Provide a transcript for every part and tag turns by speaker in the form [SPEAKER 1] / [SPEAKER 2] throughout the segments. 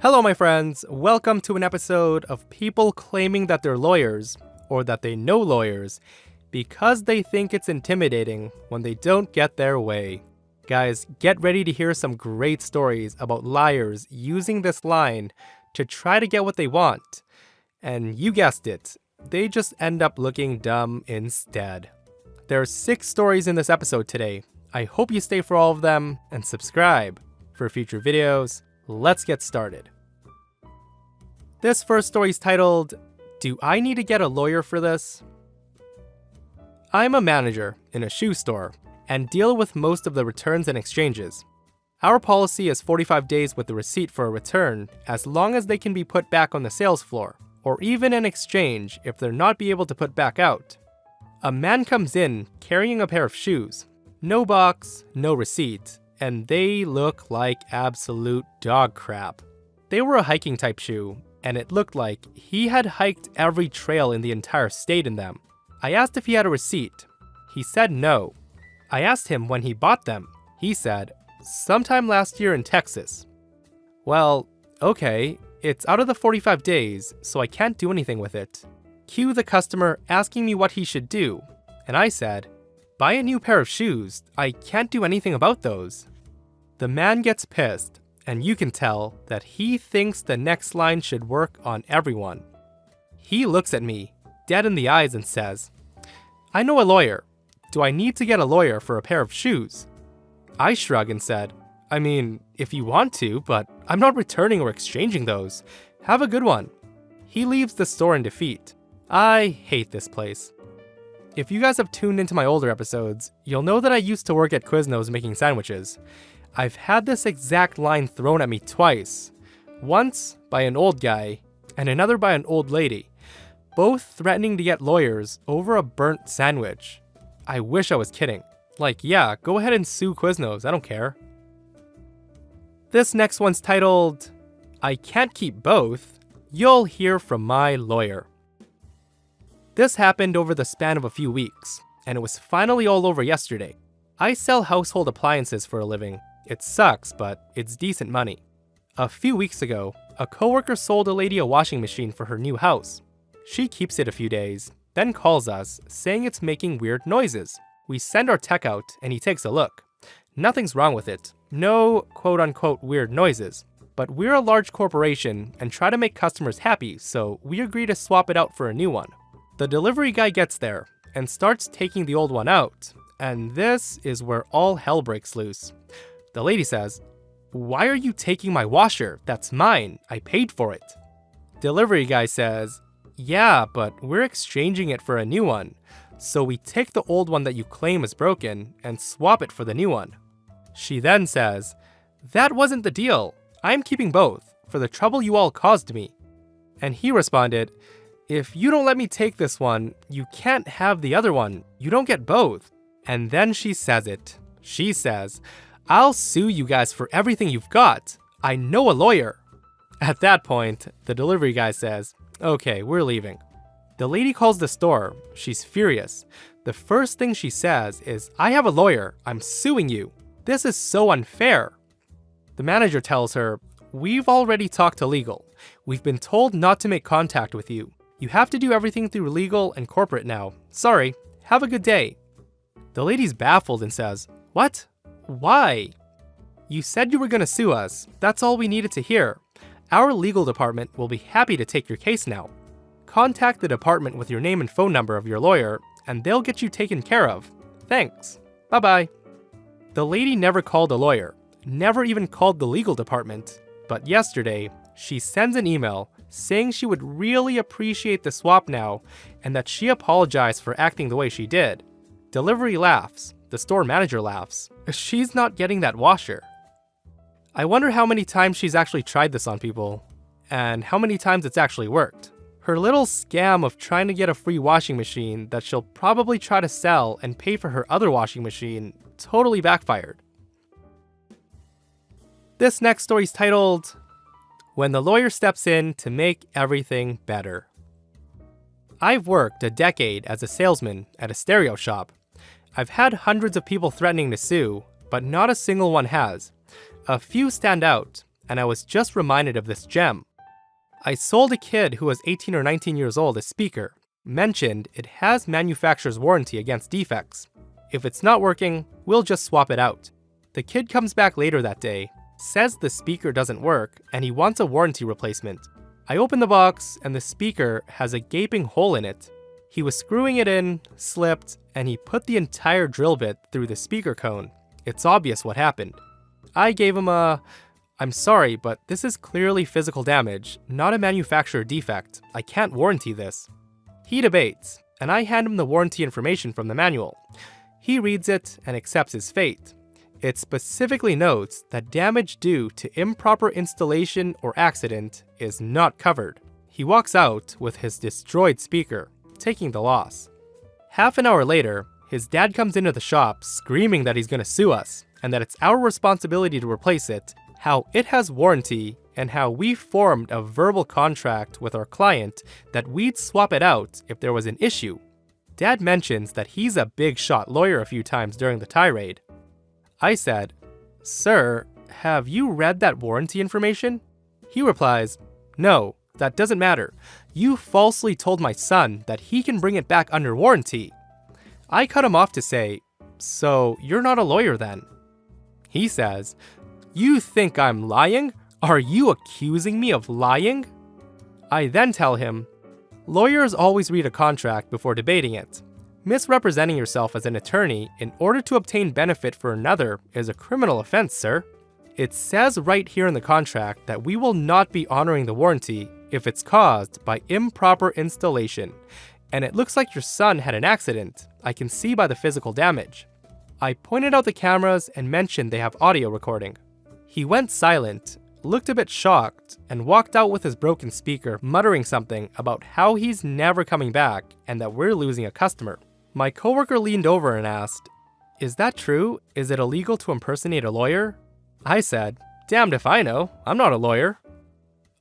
[SPEAKER 1] Hello, my friends. Welcome to an episode of people claiming that they're lawyers, or that they know lawyers, because they think it's intimidating when they don't get their way. Guys, get ready to hear some great stories about liars using this line to try to get what they want. And you guessed it, they just end up looking dumb instead. There are 6 stories in this episode today. I hope you stay for all of them and subscribe for future videos. Let's get started. This first story is titled, "Do I Need to Get a Lawyer for This?" I'm a manager in a shoe store and deal with most of the returns and exchanges. Our policy is 45 days with the receipt for a return as long as they can be put back on the sales floor, or even an exchange if they're not be able to put back out. A man comes in carrying a pair of shoes. No box, no receipt, and they look like absolute dog crap. They were a hiking type shoe, and it looked like he had hiked every trail in the entire state in them. I asked if he had a receipt. He said no. I asked him when he bought them. He said, sometime last year in Texas. Well, okay, it's out of the 45 days, so I can't do anything with it. Cue the customer asking me what he should do, and I said, buy a new pair of shoes. I can't do anything about those. The man gets pissed, and you can tell that he thinks the next line should work on everyone. He looks at me, dead in the eyes, and says, I know a lawyer. Do I need to get a lawyer for a pair of shoes? I shrug and said, I mean, if you want to, but I'm not returning or exchanging those. Have a good one. He leaves the store in defeat. I hate this place. If you guys have tuned into my older episodes, you'll know that I used to work at Quiznos making sandwiches. I've had this exact line thrown at me twice. Once by an old guy, and another by an old lady, both threatening to get lawyers over a burnt sandwich. I wish I was kidding. Like, yeah, go ahead and sue Quiznos, I don't care. This next one's titled, I Can't Keep Both. You'll hear from my lawyer. This happened over the span of a few weeks, and it was finally all over yesterday. I sell household appliances for a living. It sucks, but it's decent money. A few weeks ago, a coworker sold a lady a washing machine for her new house. She keeps it a few days, then calls us, saying it's making weird noises. We send our tech out, and he takes a look. Nothing's wrong with it. No quote-unquote weird noises. But we're a large corporation and try to make customers happy, so we agree to swap it out for a new one. The delivery guy gets there and starts taking the old one out, and this is where all hell breaks loose. The lady says, why are you taking my washer? That's mine. I paid for it. Delivery guy says, yeah, but we're exchanging it for a new one. So we take the old one that you claim is broken and swap it for the new one. She then says, that wasn't the deal. I'm keeping both for the trouble you all caused me. And he responded, if you don't let me take this one, you can't have the other one. You don't get both. And then she says it. She says, I'll sue you guys for everything you've got. I know a lawyer. At that point, the delivery guy says, okay, we're leaving. The lady calls the store. She's furious. The first thing she says is, I have a lawyer. I'm suing you. This is so unfair. The manager tells her, we've already talked to legal. We've been told not to make contact with you. You have to do everything through legal and corporate now. Sorry. Have a good day. The lady's baffled and says, what? Why? You said you were going to sue us. That's all we needed to hear. Our legal department will be happy to take your case now. Contact the department with your name and phone number of your lawyer, and they'll get you taken care of. Thanks. Bye-bye. The lady never called a lawyer, never even called the legal department. But yesterday, she sends an email saying she would really appreciate the swap now and that she apologized for acting the way she did. Delivery laughs. The store manager laughs. She's not getting that washer. I wonder how many times she's actually tried this on people, and how many times it's actually worked. Her little scam of trying to get a free washing machine that she'll probably try to sell and pay for her other washing machine totally backfired. This next story is titled, When the Lawyer Steps In to Make Everything Better. I've worked a decade as a salesman at a stereo shop. I've had hundreds of people threatening to sue, but not a single one has. A few stand out, and I was just reminded of this gem. I sold a kid who was 18 or 19 years old a speaker, mentioned it has manufacturer's warranty against defects. If it's not working, we'll just swap it out. The kid comes back later that day, says the speaker doesn't work, and he wants a warranty replacement. I open the box, and the speaker has a gaping hole in it. He was screwing it in, slipped, and he put the entire drill bit through the speaker cone. It's obvious what happened. I gave him I'm sorry, but this is clearly physical damage, not a manufacturer defect. I can't warranty this. He debates, and I hand him the warranty information from the manual. He reads it and accepts his fate. It specifically notes that damage due to improper installation or accident is not covered. He walks out with his destroyed speaker, taking the loss. Half an hour later, his dad comes into the shop screaming that he's going to sue us, and that it's our responsibility to replace it, how it has warranty, and how we formed a verbal contract with our client that we'd swap it out if there was an issue. Dad mentions that he's a big shot lawyer a few times during the tirade. I said, "Sir, have you read that warranty information?" He replies, "No, that doesn't matter. You falsely told my son that he can bring it back under warranty." I cut him off to say, "So you're not a lawyer then?" He says, "You think I'm lying? Are you accusing me of lying?" I then tell him, "Lawyers always read a contract before debating it. Misrepresenting yourself as an attorney in order to obtain benefit for another is a criminal offense, sir. It says right here in the contract that we will not be honoring the warranty if it's caused by improper installation, and it looks like your son had an accident. I can see by the physical damage." I pointed out the cameras and mentioned they have audio recording. He went silent, looked a bit shocked, and walked out with his broken speaker, muttering something about how he's never coming back and that we're losing a customer. My coworker leaned over and asked, "Is that true? Is it illegal to impersonate a lawyer?" I said, "Damned if I know. I'm not a lawyer."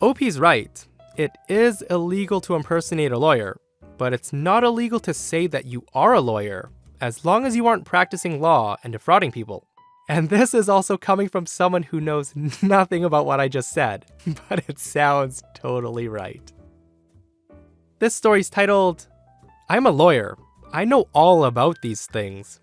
[SPEAKER 1] OP's right. It is illegal to impersonate a lawyer, but it's not illegal to say that you are a lawyer, as long as you aren't practicing law and defrauding people. And this is also coming from someone who knows nothing about what I just said, but it sounds totally right. This story's titled, "I'm a Lawyer. I know all about these things."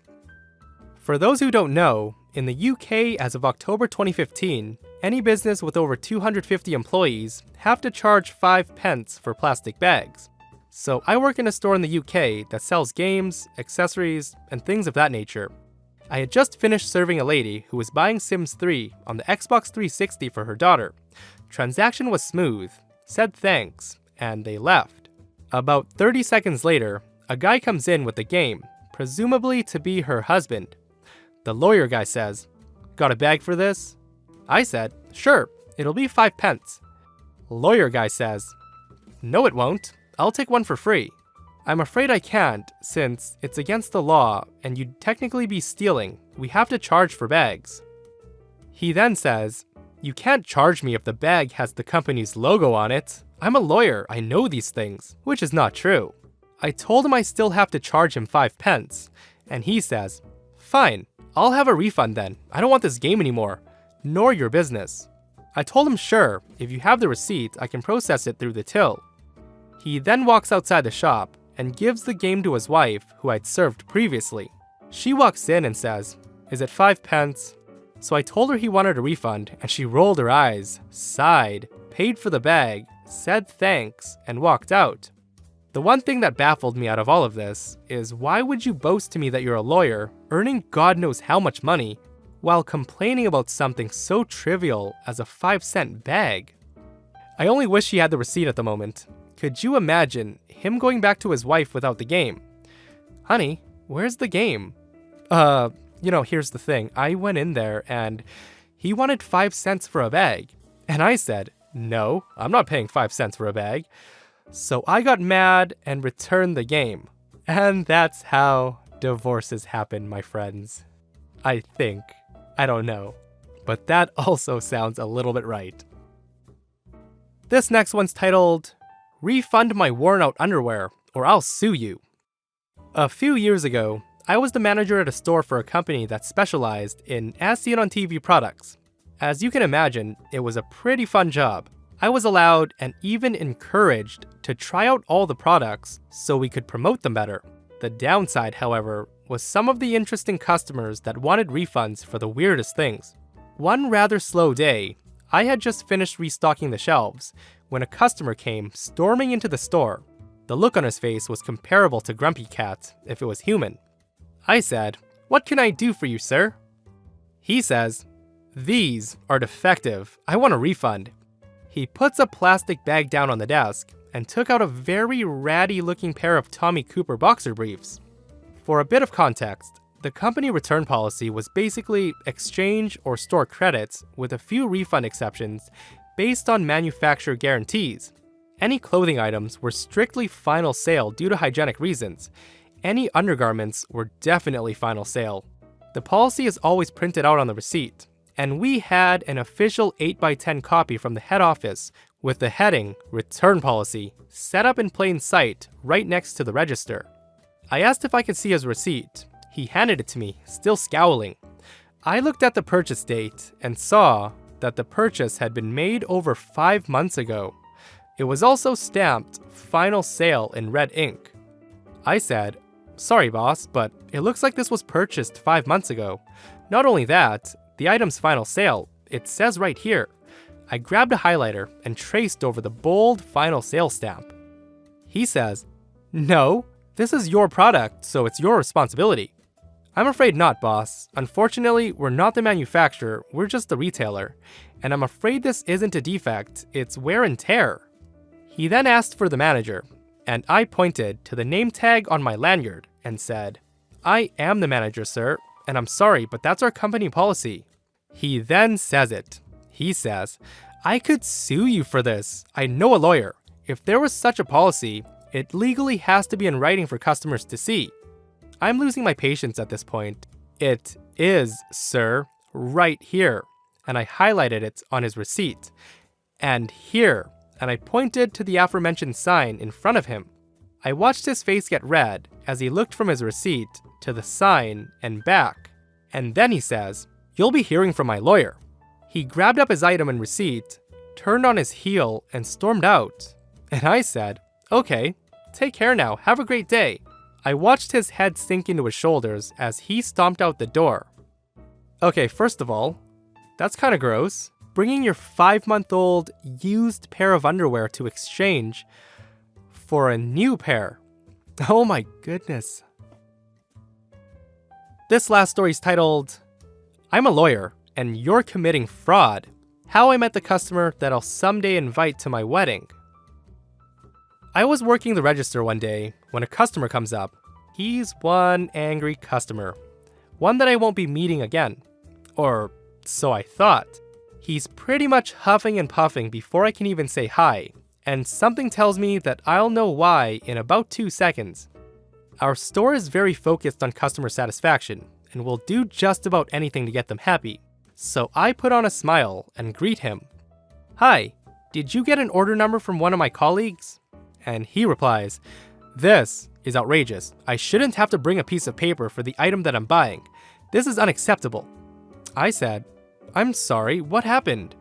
[SPEAKER 1] For those who don't know, in the UK as of October 2015, any business with over 250 employees have to charge 5 pence for plastic bags. So I work in a store in the UK that sells games, accessories, and things of that nature. I had just finished serving a lady who was buying Sims 3 on the Xbox 360 for her daughter. Transaction was smooth, said thanks, and they left. About 30 seconds later, a guy comes in with the game, presumably to be her husband. The lawyer guy says, "Got a bag for this?" I said, "Sure, it'll be 5 pence. Lawyer guy says, "No it won't. I'll take one for free." I'm afraid I can't, since it's against the law and you'd technically be stealing. We have to charge for bags. He then says, "You can't charge me if the bag has the company's logo on it. I'm a lawyer, I know these things," which is not true. I told him I still have to charge him 5 pence, and he says, "Fine, I'll have a refund then. I don't want this game anymore, nor your business." I told him sure, if you have the receipt, I can process it through the till. He then walks outside the shop and gives the game to his wife, who I'd served previously. She walks in and says, "Is it 5 pence?" So I told her he wanted a refund, and she rolled her eyes, sighed, paid for the bag, said thanks, and walked out. The one thing that baffled me out of all of this is, why would you boast to me that you're a lawyer, earning God knows how much money, while complaining about something so trivial as a 5-cent bag? I only wish he had the receipt at the moment. Could you imagine him going back to his wife without the game? "Honey, where's the game?" Here's the thing. I went in there and he wanted 5 cents for a bag. And I said, "No, I'm not paying 5 cents for a bag." So I got mad and returned the game. And that's how divorces happen, my friends. I think. I don't know. But that also sounds a little bit right. This next one's titled, "Refund my worn out underwear or I'll sue you." A few years ago, I was the manager at a store for a company that specialized in as seen on TV products. As you can imagine, it was a pretty fun job. I was allowed and even encouraged to try out all the products so we could promote them better. The downside, however, was some of the interesting customers that wanted refunds for the weirdest things. One rather slow day, I had just finished restocking the shelves when a customer came storming into the store. The look on his face was comparable to Grumpy Cat if it was human. I said, "What can I do for you, sir?" He says, "These are defective. I want a refund." He puts a plastic bag down on the desk and took out a very ratty looking pair of Tommy Cooper boxer briefs. For a bit of context, the company return policy was basically exchange or store credits with a few refund exceptions based on manufacturer guarantees. Any clothing items were strictly final sale due to hygienic reasons. Any undergarments were definitely final sale. The policy is always printed out on the receipt, and we had an official 8x10 copy from the head office with the heading Return Policy set up in plain sight right next to the register. I asked if I could see his receipt. He handed it to me, still scowling. I looked at the purchase date and saw that the purchase had been made over 5 months ago. It was also stamped Final Sale in red ink. I said, "Sorry boss, but it looks like this was purchased 5 months ago. Not only that, the item's final sale, it says right here." I grabbed a highlighter and traced over the bold Final Sale stamp. He says, "No, this is your product, so it's your responsibility." I'm afraid not, boss. Unfortunately, we're not the manufacturer, we're just the retailer. And I'm afraid this isn't a defect, it's wear and tear. He then asked for the manager, and I pointed to the name tag on my lanyard and said, "I am the manager, sir, and I'm sorry, but that's our company policy." He then says it. He says, "I could sue you for this. I know a lawyer. If there was such a policy, it legally has to be in writing for customers to see." I'm losing my patience at this point. "It is, sir, right here." And I highlighted it on his receipt. "And here." And I pointed to the aforementioned sign in front of him. I watched his face get red as he looked from his receipt to the sign and back. And then he says, "You'll be hearing from my lawyer." He grabbed up his item and receipt, turned on his heel, and stormed out. And I said, "Okay, take care now, have a great day." I watched his head sink into his shoulders as he stomped out the door. Okay, first of all, that's kinda gross. Bringing your 5-month-old used pair of underwear to exchange for a new pair. Oh my goodness. This last story is titled, "I'm a lawyer and you're committing fraud. How I met the customer that I'll someday invite to my wedding." I was working the register one day when a customer comes up. He's one angry customer, one that I won't be meeting again. Or so I thought. He's pretty much huffing and puffing before I can even say hi, and something tells me that I'll know why in about 2 seconds. Our store is very focused on customer satisfaction, and will do just about anything to get them happy. So I put on a smile and greet him. "Hi, did you get an order number from one of my colleagues?" And he replies, "This is outrageous. I shouldn't have to bring a piece of paper for the item that I'm buying. This is unacceptable." I said, "I'm sorry, what happened?"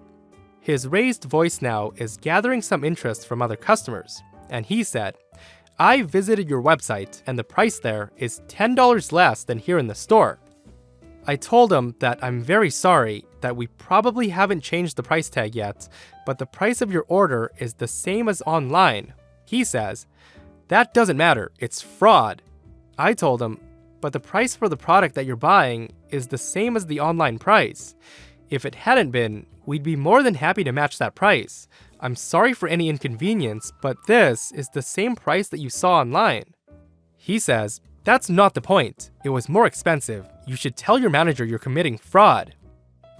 [SPEAKER 1] His raised voice now is gathering some interest from other customers, and he said, "I visited your website and the price there is $10 less than here in the store." I told him that I'm very sorry, that we probably haven't changed the price tag yet, but the price of your order is the same as online. He says, "That doesn't matter, it's fraud." I told him, "But the price for the product that you're buying is the same as the online price. If it hadn't been, we'd be more than happy to match that price. I'm sorry for any inconvenience, but this is the same price that you saw online." He says, "That's not the point. It was more expensive. You should tell your manager you're committing fraud."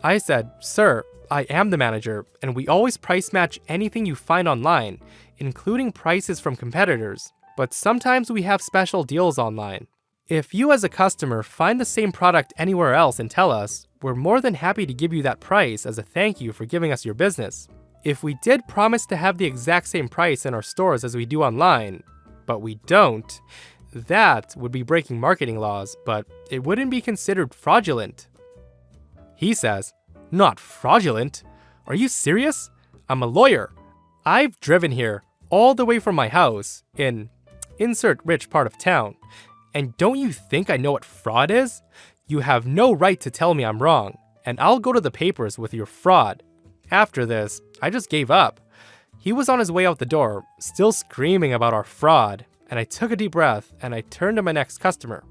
[SPEAKER 1] I said, "Sir, I am the manager, and we always price match anything you find online, including prices from competitors, but sometimes we have special deals online. If you as a customer find the same product anywhere else and tell us, we're more than happy to give you that price as a thank you for giving us your business. If we did promise to have the exact same price in our stores as we do online, but we don't, that would be breaking marketing laws, but it wouldn't be considered fraudulent." He says, Not fraudulent? Are you serious? I'm a lawyer. I've driven here all the way from my house in insert rich part of town. And don't you think I know what fraud is? You have no right to tell me I'm wrong, and I'll go to the papers with your fraud. After this, I just gave up. He was on his way out the door, still screaming about our fraud, and I took a deep breath and I turned to my next customer.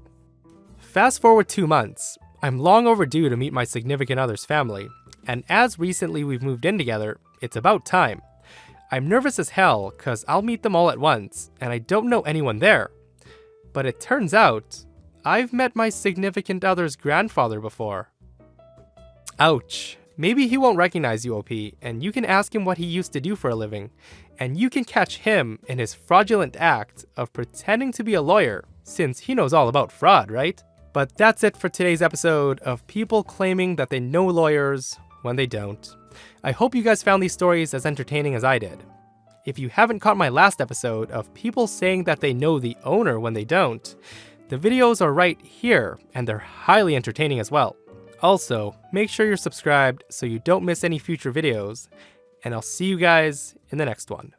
[SPEAKER 1] Fast forward 2 months. I'm long overdue to meet my significant other's family, and as recently we've moved in together, it's about time. I'm nervous as hell cause I'll meet them all at once, and I don't know anyone there. But it turns out, I've met my significant other's grandfather before. Ouch. Maybe he won't recognize you, OP, and you can ask him what he used to do for a living, and you can catch him in his fraudulent act of pretending to be a lawyer, since he knows all about fraud, right? But that's it for today's episode of people claiming that they know lawyers when they don't. I hope you guys found these stories as entertaining as I did. If you haven't caught my last episode of people saying that they know the owner when they don't, the videos are right here, and they're highly entertaining as well. Also, make sure you're subscribed so you don't miss any future videos, and I'll see you guys in the next one.